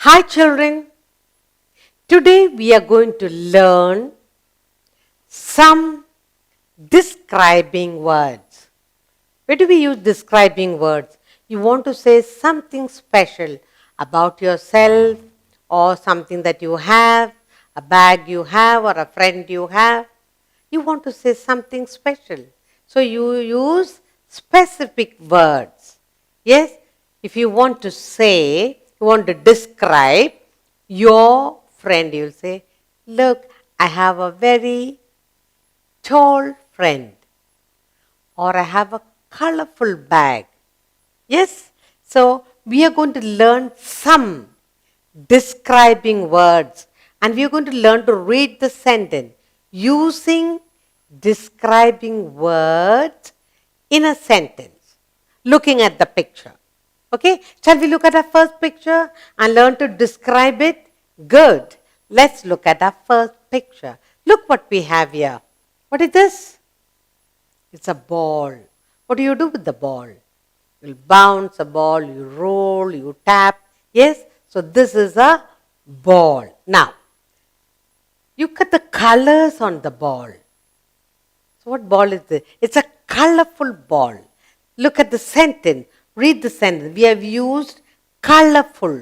Hi children, today we are going to learn some describing words. Where do we use describing words? You want to say something special about yourself or something that you have, a bag you have or a friend you have. You want to say something special. So you use specific words. Yes, if you want to say, you want to describe your friend, you'll say, look, I have a very tall friend, or I have a colorful bag. Yes, so we are going to learn some describing words, and we are going to learn to read the sentence using describing words in a sentence, looking at the picture. Okay, shall we look at our first picture and learn to describe it? Good. Let's look at our first picture. Look what we have here. What is this? It's a ball. What do you do with the ball? You'll bounce a ball, you roll, you tap. Yes? So this is a ball. Now, look at the colors on the ball. So what ball is this? It's a colorful ball. Look at the sentence. Read the sentence. We have used colorful.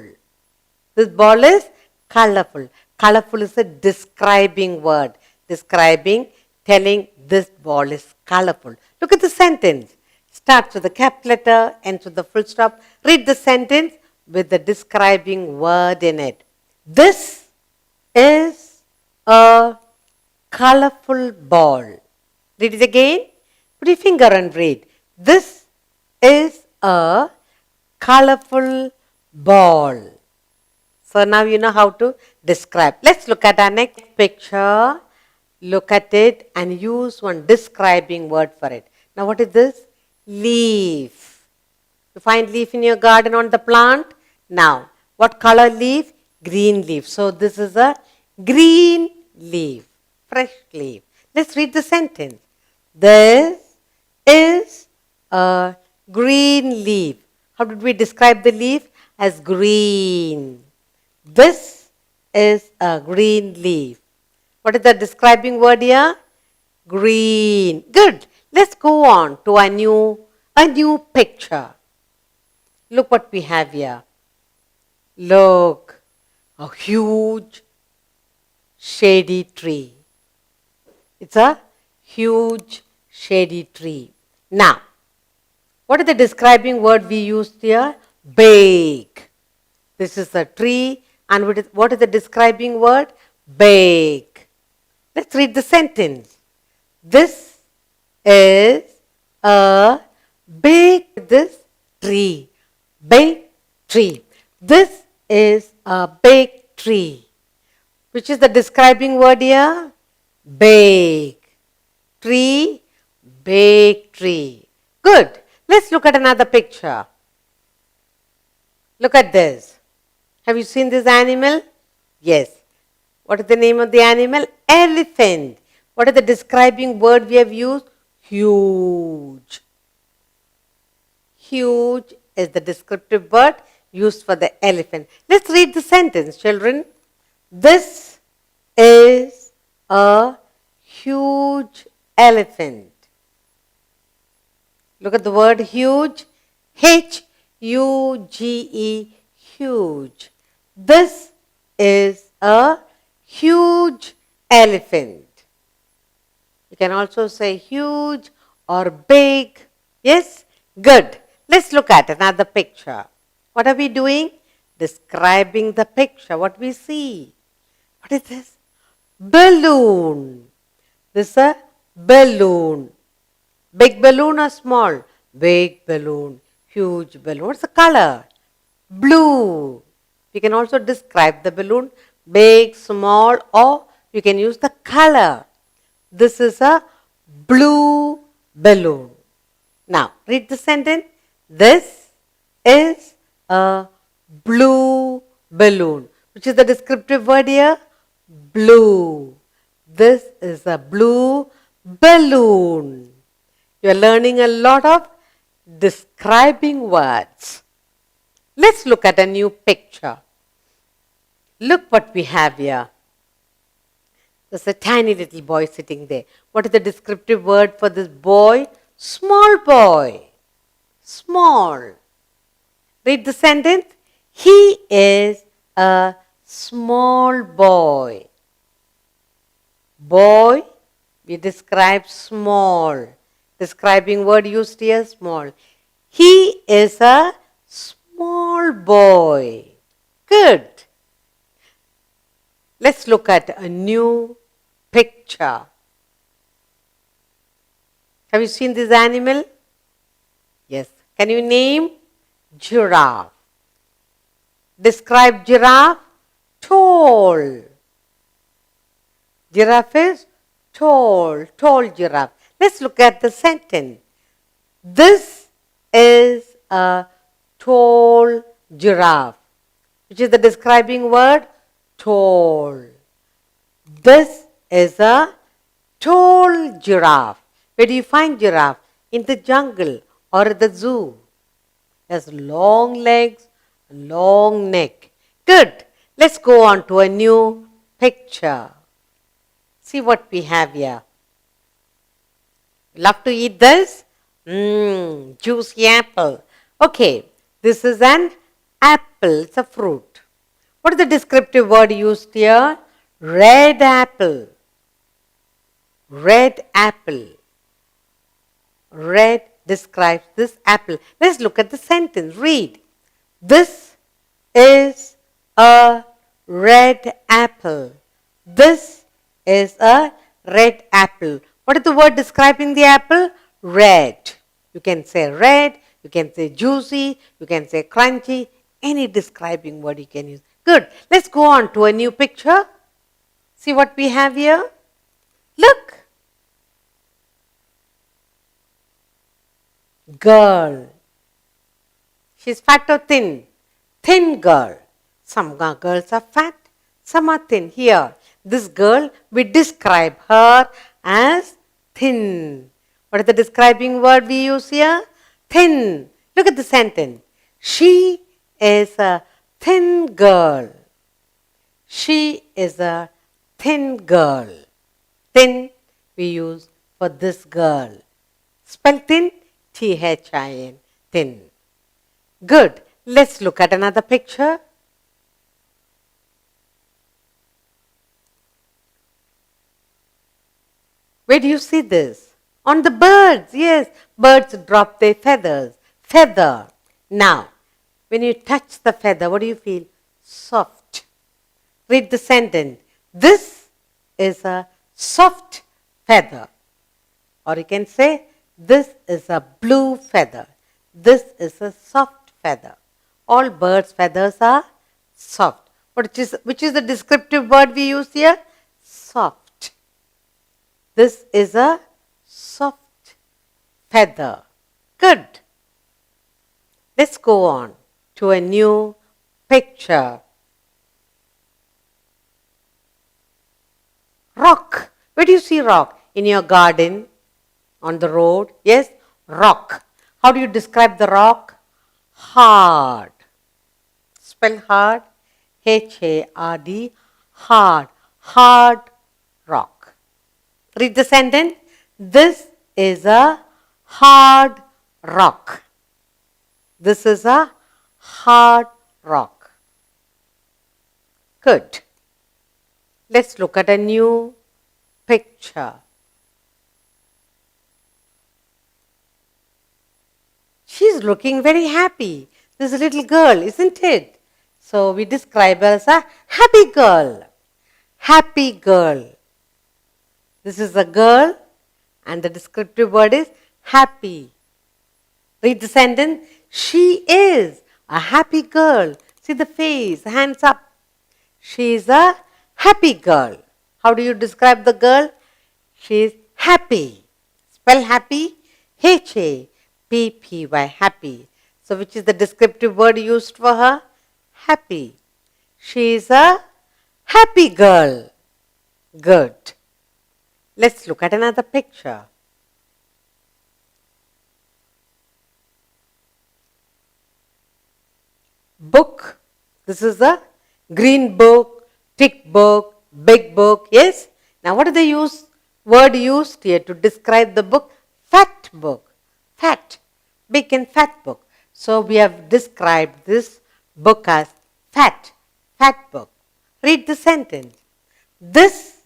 This ball is colorful. Colorful is a describing word. Describing, telling this ball is colorful. Look at the sentence. Starts with the capital letter, ends with the full stop. Read the sentence with the describing word in it. This is a colorful ball. Read it again. Put your finger and read. This is a colorful ball. So now you know how to describe. Let's look at our next picture. Look at it and use one describing word for it. Now what is this? Leaf. You find leaf in your garden on the plant. Now, what color leaf? Green leaf. So this is a green leaf, fresh leaf. Let's read the sentence. This is a green leaf. How did we describe the leaf? As green. This is a green leaf. What is the describing word here? Green. Good. Let's go on to a new picture. Look what we have here. Look, a huge shady tree. It's a huge shady tree. Now, what is the describing word we used here? Big. This is a tree, and what is the describing word? Big. Let's read the sentence. This is a big tree. Big tree. This is a big tree. Which is the describing word here? Big. Tree, big tree. Good. Let's look at another picture. Look at this. Have you seen this animal? Yes. What is the name of the animal? Elephant. What is the describing word we have used? Huge. Huge is the descriptive word used for the elephant. Let's read the sentence, children. This is a huge elephant. Look at the word huge. H-U-G-E, huge. This is a huge elephant. You can also say huge or big. Yes? Good. Let's look at another picture. What are we doing? Describing the picture, what we see. What is this? Balloon. This is a balloon. Big balloon or small? Big balloon. Huge balloon. What's the color? Blue. You can also describe the balloon. Big, small, or you can use the color. This is a blue balloon. Now, read the sentence. This is a blue balloon. Which is the descriptive word here? Blue. This is a blue balloon. You are learning a lot of describing words. Let's look at a new picture. Look what we have here. There's a tiny little boy sitting there. What is the descriptive word for this boy? Small boy. Small. Read the sentence. He is a small boy. Boy, we describe small. Describing word used here, small. He is a small boy. Good. Let's look at a new picture. Have you seen this animal? Yes. Can you name? Giraffe. Describe giraffe. Tall. Giraffe is tall. Tall giraffe. Let's look at the sentence. This is a tall giraffe. Which is the describing word? Tall. This is a tall giraffe. Where do you find giraffe? In the jungle or at the zoo. It has long legs, long neck. Good. Let's go on to a new picture. See what we have here. Love to eat this? Juicy apple. Okay, this is an apple. It's a fruit. What is the descriptive word used here? Red apple. Red apple. Red describes this apple. Let's look at the sentence. Read. This is a red apple. This is a red apple. What is the word describing the apple? Red. You can say red, you can say juicy, you can say crunchy, any describing word you can use. Good. Let's go on to a new picture. See what we have here. Look. Girl. She's fat or thin? Thin girl. Some girls are fat, some are thin. Here, this girl, we describe her as thin. What is the describing word we use here? Thin. Look at the sentence. She is a thin girl. She is a thin girl. Thin we use for this girl. Spell thin, Thin, thin. Good. Let's look at another picture. Where do you see this? On the birds. Yes, birds drop their feathers. Feather. Now, when you touch the feather, what do you feel? Soft. Read the sentence. This is a soft feather. Or you can say, this is a blue feather. This is a soft feather. All birds' feathers are soft. Which is the descriptive word we use here? Soft. This is a soft feather. Good. Let's go on to a new picture. Rock. Where do you see rock? In your garden, on the road. Yes, rock. How do you describe the rock? Hard. Spell hard. H-A-R-D. Hard. Hard rock. Read the sentence. This is a hard rock. This is a hard rock. Good. Let's look at a new picture. She's looking very happy. This little girl, isn't it? So we describe her as a happy girl. Happy girl. This is a girl and the descriptive word is happy. Read the sentence. She is a happy girl. See the face, hands up. She is a happy girl. How do you describe the girl? She is happy. Spell happy. H-A-P-P-Y. Happy. So which is the descriptive word used for her? Happy. She is a happy girl. Good. Let's look at another picture. Book. This is a green book. thick book, big book, yes? Now what is the word used here to describe the book? Fat book, fat, big and fat book. So we have described this book as fat book. Read the sentence. This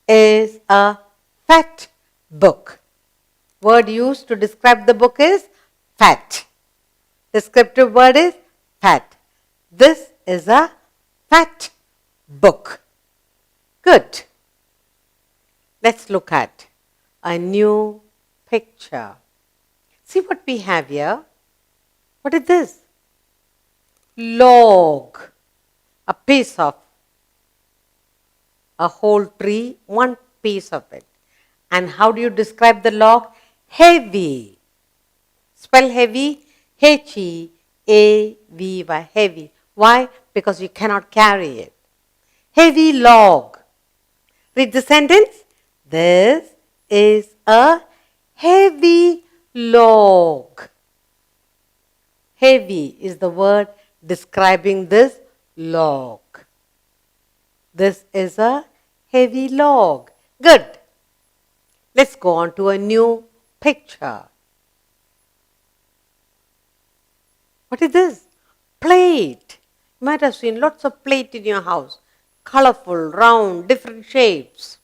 is a fat book. Word used to describe the book is fat. Descriptive word is fat. This is a fat book. Good. Let's look at a new picture. See what we have here. What is this? Log. A piece of a whole tree, one piece of it. And how do you describe the log? Heavy. Spell heavy. H-E-A-V-Y. Heavy. Why? Because you cannot carry it. Heavy log. Read the sentence. This is a heavy log. Heavy is the word describing this log. This is a heavy log. Good. Let's go on to a new picture. What is this? Plate. You might have seen lots of plate in your house. Colorful, round, different shapes.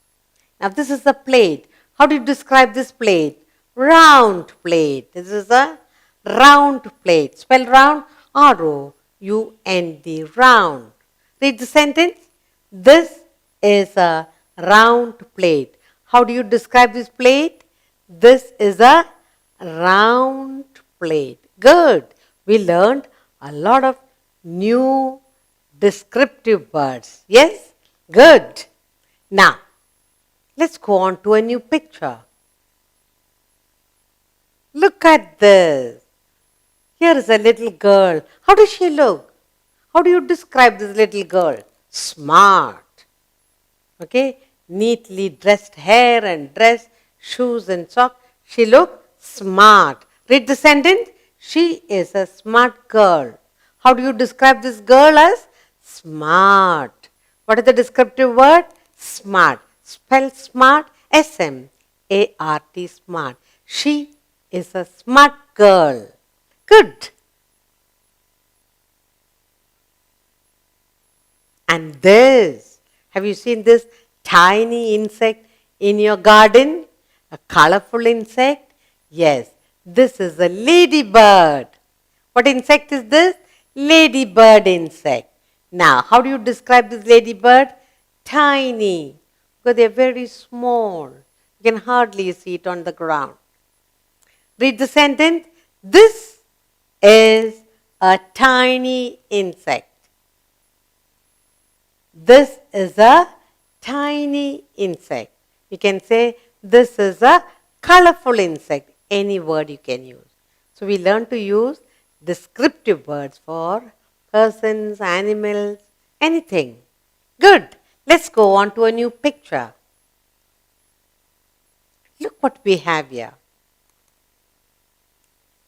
Now this is a plate. How do you describe this plate? Round plate. This is a round plate. Spell round. R-O-U-N-D. Round. Read the sentence. This is a round plate. How do you describe this plate? This is a round plate. Good. We learned a lot of new descriptive words. Yes? Good. Now, let's go on to a new picture. Look at this. Here is a little girl. How does she look? How do you describe this little girl? Smart. Okay? Neatly dressed hair and dress, shoes and socks. She looks smart. Read the sentence. She is a smart girl. How do you describe this girl as? Smart. What is the descriptive word? Smart. Spell smart. S-M-A-R-T. Smart. She is a smart girl. Good. And this, have you seen this tiny insect in your garden? A colorful insect? Yes, this is a ladybird. What insect is this? Ladybird insect. Now, how do you describe this ladybird? Tiny, because they are very small. You can hardly see it on the ground. Read the sentence. This is a tiny insect. This is a tiny insect. You can say this is a colorful insect. Any word you can use. So we learn to use descriptive words for persons, animals, anything. Good. Let's go on to a new picture. Look what we have here.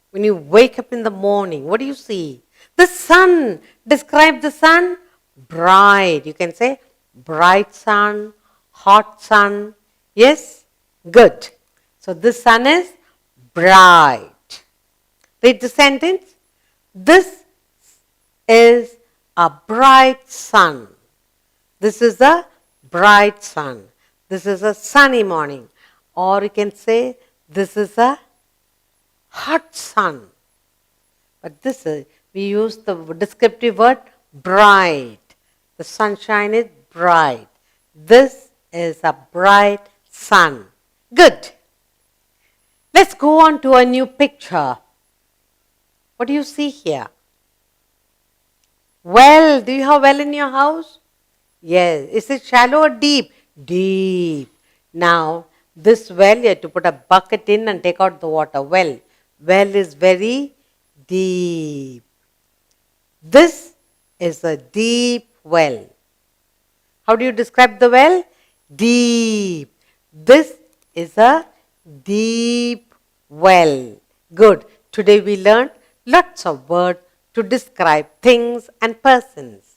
When you wake up in the morning, what do you see? The sun. Describe the sun. Bright. You can say bright sun, hot sun. Yes? Good. So this sun is bright. Read the sentence. This is a bright sun. This is a bright sun. This is a sunny morning. Or you can say this is a hot sun. But this is, we use the descriptive word bright. The sunshine is bright. This is a bright sun. Good. Let's go on to a new picture. What do you see here? Well, do you have well in your house? Yes. Is it shallow or deep? Deep. Now, this well, you have to put a bucket in and take out the water. Well is very deep. This is a deep well. How do you describe the well? Deep. This is a deep well. Good. Today we learned lots of words to describe things and persons.